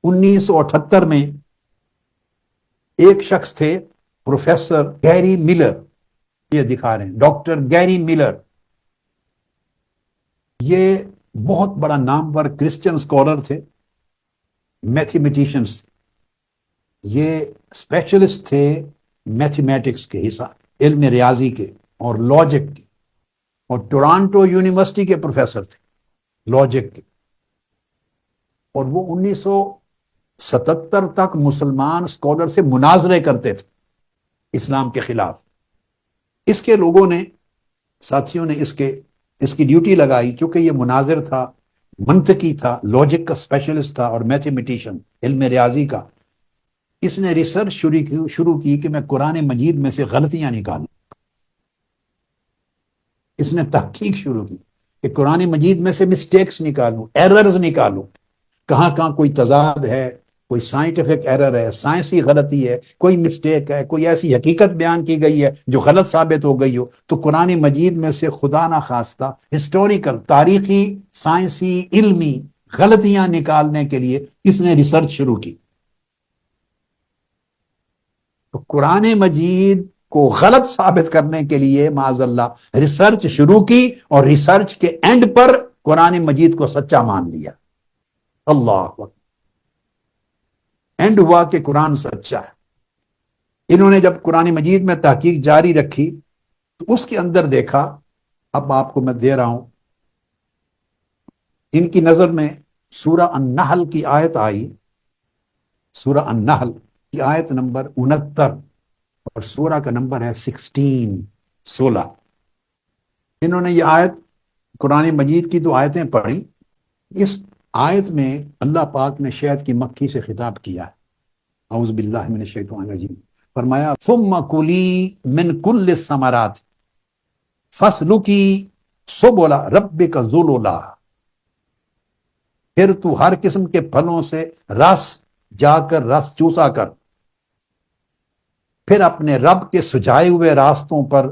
1978 میں ایک شخص تھے پروفیسر گیری ملر، یہ دکھا رہے ہیں ڈاکٹر گیری ملر، یہ بہت بڑا نامور کرسچن اسکالر تھے، میتھمیٹیشنز تھے، یہ اسپیشلسٹ تھے میتھمیٹکس کے حساب، علم ریاضی کے اور لاجک کے، اور ٹورانٹو یونیورسٹی کے پروفیسر تھے لاجک کے، اور وہ 1977 تک مسلمان اسکالر سے مناظرے کرتے تھے اسلام کے خلاف۔ اس کے لوگوں نے، ساتھیوں نے اس کی ڈیوٹی لگائی، چونکہ یہ مناظر تھا، منطقی تھا، لاجک کا اسپیشلسٹ تھا اور میتھمیٹیشین، علم ریاضی کا۔ اس نے ریسرچ شروع کی کہ میں قرآن مجید میں سے غلطیاں نکالوں۔ اس نے تحقیق شروع کی کہ قرآن مجید میں سے مسٹیکس نکالوں، ایررز نکالوں، کہاں کہاں کوئی تضاد ہے، کوئی سائنٹیفک ایرر ہے، سائنسی غلطی ہے، کوئی مسٹیک ہے، کوئی ایسی حقیقت بیان کی گئی ہے جو غلط ثابت ہو گئی ہو، تو قرآن مجید میں سے خدا نخواستہ ہسٹوریکل، تاریخی، سائنسی، علمی غلطیاں نکالنے کے لیے اس نے ریسرچ شروع کی۔ تو قرآن مجید کو غلط ثابت کرنے کے لیے معاذ اللہ ریسرچ شروع کی، اور ریسرچ کے اینڈ پر قرآن مجید کو سچا مان لیا۔ اللہ اکبر، اینڈ ہوا کہ قرآن سچا ہے۔ انہوں نے جب قرآن مجید میں تحقیق جاری رکھی تو اس کے اندر دیکھا، اب آپ کو میں دے رہا ہوں، ان کی نظر میں سورہ النحل کی آیت آئی، سورہ النحل کی آیت نمبر 69، اور سورہ کا نمبر ہے 16۔ انہوں نے یہ آیت، قرآن مجید کی دو آیتیں پڑھی، اس آیت میں اللہ پاک نے شہد کی مکھی سے خطاب کیا ہے، اعوذ باللہ من الشیطان الرجیم، فرمایا ثم کلی من کل الثمرات فاسلکی سبل ربک ذللا، پھر تو ہر قسم کے پھلوں سے رس جا کر رس چوسا کر، پھر اپنے رب کے سجائے ہوئے راستوں پر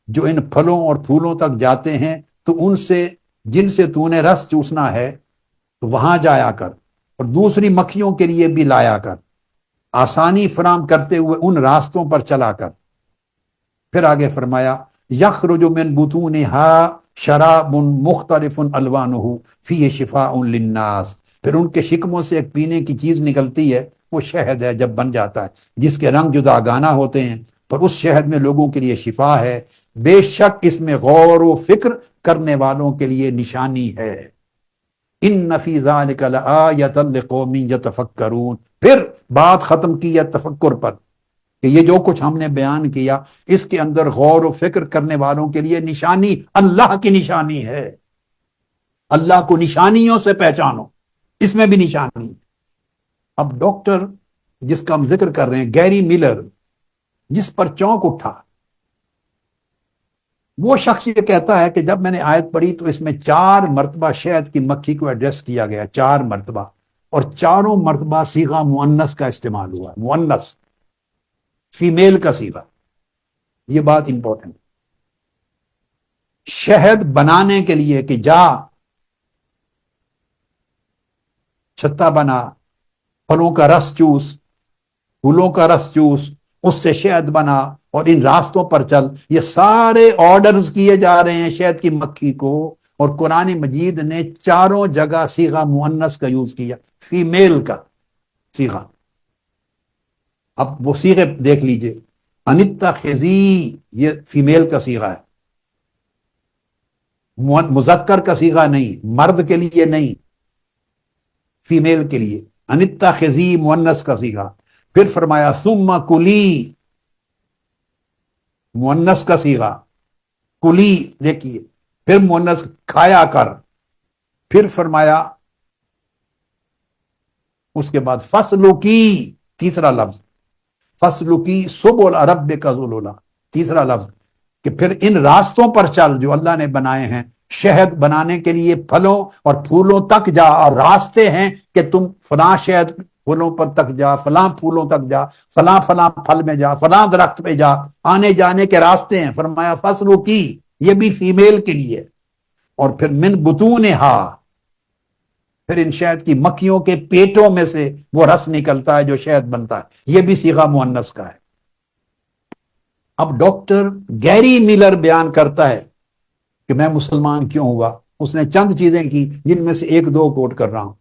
جو ان پھلوں اور پھولوں تک جاتے ہیں، تو ان سے جن سے تو نے رس چوسنا ہے تو وہاں جایا کر، اور دوسری مکھیوں کے لیے بھی لایا کر، آسانی فراہم کرتے ہوئے ان راستوں پر چلا کر۔ پھر آگے فرمایا یخرج من بطونها شراب مختلف الوانہ فیہ شفاء للناس، پھر ان کے شکموں سے ایک پینے کی چیز نکلتی ہے، وہ شہد ہے جب بن جاتا ہے، جس کے رنگ جدا گانا ہوتے ہیں، پر اس شہد میں لوگوں کے لیے شفا ہے، بے شک اس میں غور و فکر کرنے والوں کے لیے نشانی ہے۔ ان فی ذلک لآیۃ لقوم یتفکرون، پھر بات ختم کی ہے تفکر پر، کہ یہ جو کچھ ہم نے بیان کیا اس کے اندر غور و فکر کرنے والوں کے لیے نشانی، اللہ کی نشانی ہے۔ اللہ کو نشانیوں سے پہچانو، اس میں بھی نشانی۔ اب ڈاکٹر جس کا ہم ذکر کر رہے ہیں، گیری ملر، جس پر چونک اٹھا، وہ شخص یہ کہتا ہے کہ جب میں نے آیت پڑھی تو اس میں 4 مرتبہ شہد کی مکھی کو ایڈریس کیا گیا، 4 مرتبہ، اور چاروں مرتبہ صیغہ مؤنث کا استعمال ہوا، مؤنث، فیمیل کا صیغہ۔ یہ بات امپورٹنٹ، شہد بنانے کے لیے کہ جا چھتا بنا، پھلوں کا رس چوس، پھولوں کا رس چوس، اس سے شہد بنا اور ان راستوں پر چل، یہ سارے آرڈرز کیے جا رہے ہیں شہد کی مکھی کو، اور قرآن مجید نے چاروں جگہ صیغہ مؤنث کا یوز کیا، فیمیل کا صیغہ۔ اب وہ صیغے دیکھ لیجئے، انتخذی یہ فیمیل کا صیغہ ہے، مذکر کا صیغہ نہیں، مرد کے لیے نہیں، فیمیل کے لیے، انتخذی مؤنث کا صیغہ۔ پھر فرمایا ثم کلی، مؤنث کا صیغہ، کلی دیکھیے، پھر مؤنث کھایا کر، پھر فرمایا اس کے بعد فسلکی، تیسرا لفظ فسلکی سبل ربک ذللا، تیسرا لفظ، کہ پھر ان راستوں پر چل جو اللہ نے بنائے ہیں، شہد بنانے کے لیے پھلوں اور پھولوں تک جا، اور راستے ہیں کہ تم فلاں شہد پھولوں پر تک جا، فلاں پھولوں تک جا، فلاں فلاں پھل میں جا، فلاں درخت پہ جا، آنے جانے کے راستے ہیں۔ فرمایا فسلکی، یہ بھی فیمیل کے لیے، اور پھر من بطونہا، پھر ان شہد کی مکھیوں کے پیٹوں میں سے وہ رس نکلتا ہے جو شہد بنتا ہے، یہ بھی صیغہ مؤنث کا ہے۔ اب ڈاکٹر گیری میلر بیان کرتا ہے کہ میں مسلمان کیوں ہوا۔ اس نے چند چیزیں کی جن میں سے ایک دو کوٹ کر رہا ہوں۔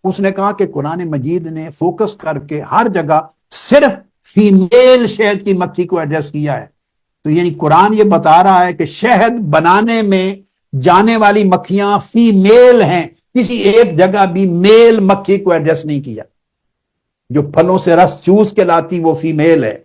اس نے کہا کہ قرآن مجید نے فوکس کر کے ہر جگہ صرف فیمیل شہد کی مکھی کو ایڈریس کیا ہے، تو یعنی قرآن یہ بتا رہا ہے کہ شہد بنانے میں جانے والی مکھیاں فیمیل ہیں، کسی ایک جگہ بھی میل مکھی کو ایڈریس نہیں کیا۔ جو پھلوں سے رس چوس کے لاتی وہ فیمیل ہے،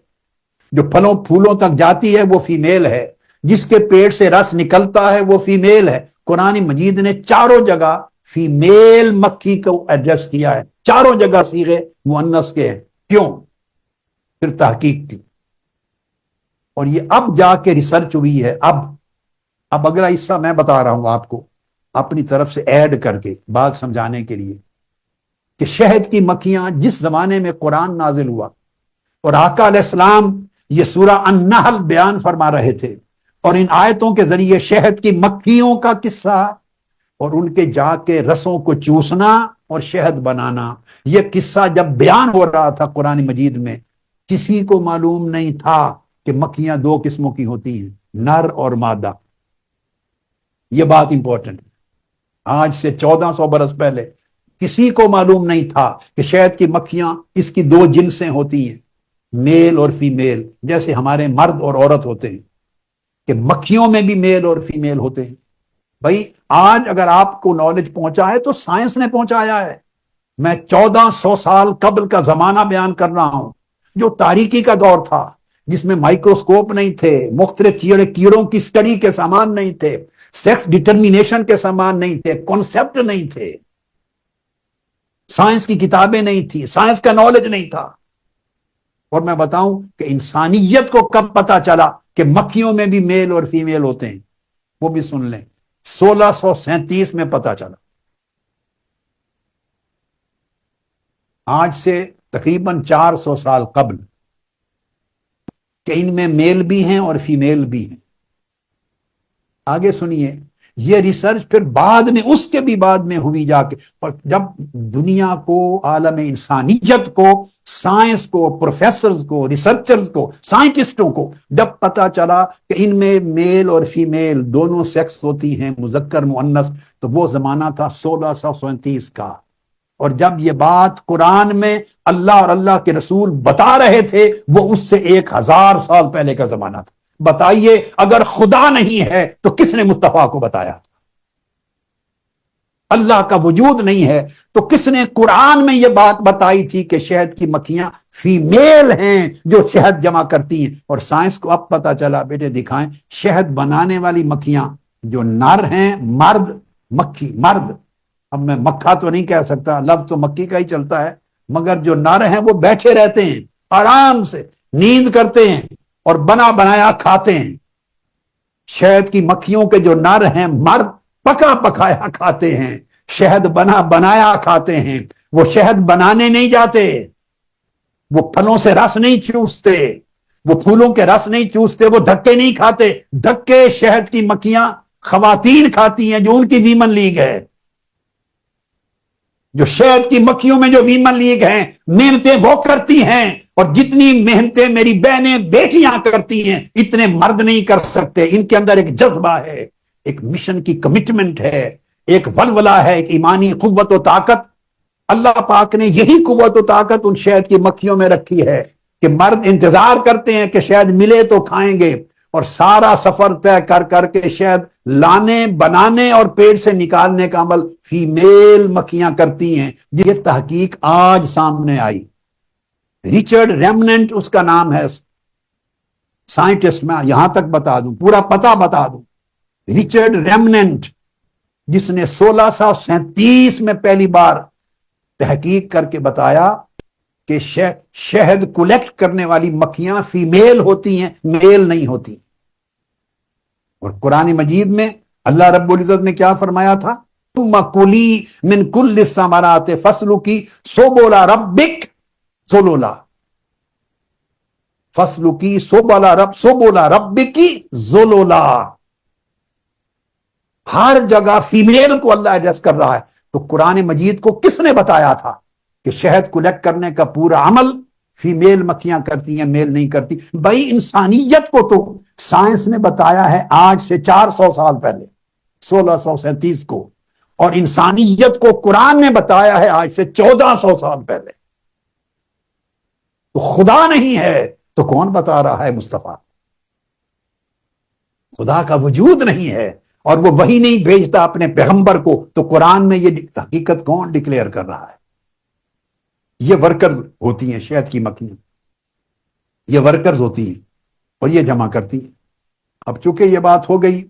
جو پھلوں پھولوں تک جاتی ہے وہ فیمیل ہے، جس کے پیٹ سے رس نکلتا ہے وہ فیمیل ہے۔ قرآن مجید نے چاروں جگہ فیمیل مکھی کو ایڈریس کیا ہے، چاروں جگہ صیغے مؤنث کے ہیں۔ کیوں؟ پھر تحقیق کی، اور یہ اب جا کے ریسرچ ہوئی ہے۔ اب اگلا حصہ میں بتا رہا ہوں آپ کو اپنی طرف سے ایڈ کر کے بات سمجھانے کے لیے، کہ شہد کی مکھیاں جس زمانے میں قرآن نازل ہوا اور آقا علیہ السلام یہ سورہ النحل بیان فرما رہے تھے، اور ان آیتوں کے ذریعے شہد کی مکھیوں کا قصہ اور ان کے جا کے رسوں کو چوسنا اور شہد بنانا، یہ قصہ جب بیان ہو رہا تھا قرآن مجید میں، کسی کو معلوم نہیں تھا کہ مکھیاں دو قسموں کی ہوتی ہیں، نر اور مادہ۔ یہ بات امپورٹنٹ ہے۔ آج سے 1400 برس پہلے کسی کو معلوم نہیں تھا کہ شہد کی مکھیاں اس کی دو جنسیں ہوتی ہیں، میل اور فیمیل، جیسے ہمارے مرد اور عورت ہوتے ہیں، کہ مکھیوں میں بھی میل اور فیمیل ہوتے ہیں۔ بھائی آج اگر آپ کو نالج پہنچا ہے تو سائنس نے پہنچایا ہے۔ میں 1400 سال قبل کا زمانہ بیان کر رہا ہوں، جو تاریکی کا دور تھا، جس میں مائکروسکوپ نہیں تھے، مختلف کیڑوں کی سٹڈی کے سامان نہیں تھے، سیکس ڈٹرمینیشن کے سامان نہیں تھے، کانسیپٹ نہیں تھے، سائنس کی کتابیں نہیں تھی، سائنس کا نالج نہیں تھا۔ اور میں بتاؤں کہ انسانیت کو کب پتا چلا کہ مکھیوں میں بھی میل اور فیمیل ہوتے ہیں، وہ بھی سن لیں، 1637 میں پتا چلا۔ آج سے تقریباً 400 سال قبل، کہ ان میں میل بھی ہیں اور فیمیل بھی ہیں۔ آگے سنیے، یہ ریسرچ پھر بعد میں، اس کے بھی بعد میں ہوئی جا کے، اور جب دنیا کو، عالم انسانیت کو، سائنس کو، پروفیسرز کو، ریسرچرز کو، سائنٹسٹوں کو جب پتا چلا کہ ان میں میل اور فیمیل دونوں سیکس ہوتی ہیں، مذکر مؤنث، تو وہ زمانہ تھا 1637 کا۔ اور جب یہ بات قرآن میں اللہ اور اللہ کے رسول بتا رہے تھے، وہ اس سے 1000 سال پہلے کا زمانہ تھا۔ بتائیے اگر خدا نہیں ہے تو کس نے مصطفیٰ کو بتایا؟ اللہ کا وجود نہیں ہے تو کس نے قرآن میں یہ بات بتائی تھی کہ شہد کی مکھیاں فیمیل ہیں جو شہد جمع کرتی ہیں؟ اور سائنس کو اب پتا چلا، بیٹے دکھائیں، شہد بنانے والی مکھیاں جو نر ہیں، مرد، مکھی مرد، اب میں مکھا تو نہیں کہہ سکتا، لفظ تو مکھی کا ہی چلتا ہے، مگر جو نر ہیں وہ بیٹھے رہتے ہیں، آرام سے نیند کرتے ہیں اور بنا بنایا کھاتے ہیں۔ شہد کی مکھیوں کے جو نر ہیں، مرد، پکا پکایا کھاتے ہیں، شہد بنا بنایا کھاتے ہیں۔ وہ شہد بنانے نہیں جاتے، وہ پھلوں سے رس نہیں چوستے، وہ پھولوں کے رس نہیں چوستے، وہ دھکے نہیں کھاتے۔ دھکے شہد کی مکھیاں خواتین کھاتی ہیں جو ان کی ویمن لیگ ہے۔ جو شہد کی مکھیوں میں جو ویمن لیگ ہیں، محنتیں وہ کرتی ہیں، اور جتنی محنتیں میری بہنیں بیٹیاں کرتی ہیں اتنے مرد نہیں کر سکتے۔ ان کے اندر ایک جذبہ ہے، ایک مشن کی کمٹمنٹ ہے، ایک ولولہ ہے، ایک ایمانی قوت و طاقت۔ اللہ پاک نے یہی قوت و طاقت ان شہد کی مکھیوں میں رکھی ہے کہ مرد انتظار کرتے ہیں کہ شہد ملے تو کھائیں گے، اور سارا سفر طے کر کر کے شہد لانے، بنانے اور پیٹ سے نکالنے کا عمل فیمیل مکھیاں کرتی ہیں۔ یہ تحقیق آج سامنے آئی۔ ریچرڈ ریمننٹ اس کا نام ہے، سائنٹسٹ، میں یہاں تک بتا دوں، پورا پتہ بتا دوں، ریچرڈ ریمننٹ، جس نے 1637 میں پہلی بار تحقیق کر کے بتایا کہ شہد کولیکٹ کرنے والی مکھیاں فیمیل ہوتی ہیں، میل نہیں ہوتی۔ اور قرآن مجید میں اللہ رب العزت نے کیا فرمایا تھا؟ تم کلی من کل الثمرات فاسلکی سبل ربک ذللا، فاسلکی سبل ربک ذللا۔ ہر جگہ فیمیل کو اللہ ایڈریس کر رہا ہے۔ تو قرآن مجید کو کس نے بتایا تھا کہ شہد کلیکٹ کرنے کا پورا عمل فیمیل مکھیاں کرتی ہیں، میل نہیں کرتی؟ بھائی انسانیت کو تو سائنس نے بتایا ہے آج سے 400 سال پہلے، 1637 کو، اور انسانیت کو قرآن نے بتایا ہے آج سے 1400 سال پہلے۔ تو خدا نہیں ہے تو کون بتا رہا ہے مصطفیٰ؟ خدا کا وجود نہیں ہے اور وہ وہی نہیں بھیجتا اپنے پیغمبر کو، تو قرآن میں یہ حقیقت کون ڈکلیئر کر رہا ہے؟ یہ ورکر ہوتی ہیں شہد کی مکھیاں، یہ ورکرز ہوتی ہیں اور یہ جمع کرتی ہیں۔ اب چونکہ یہ بات ہو گئی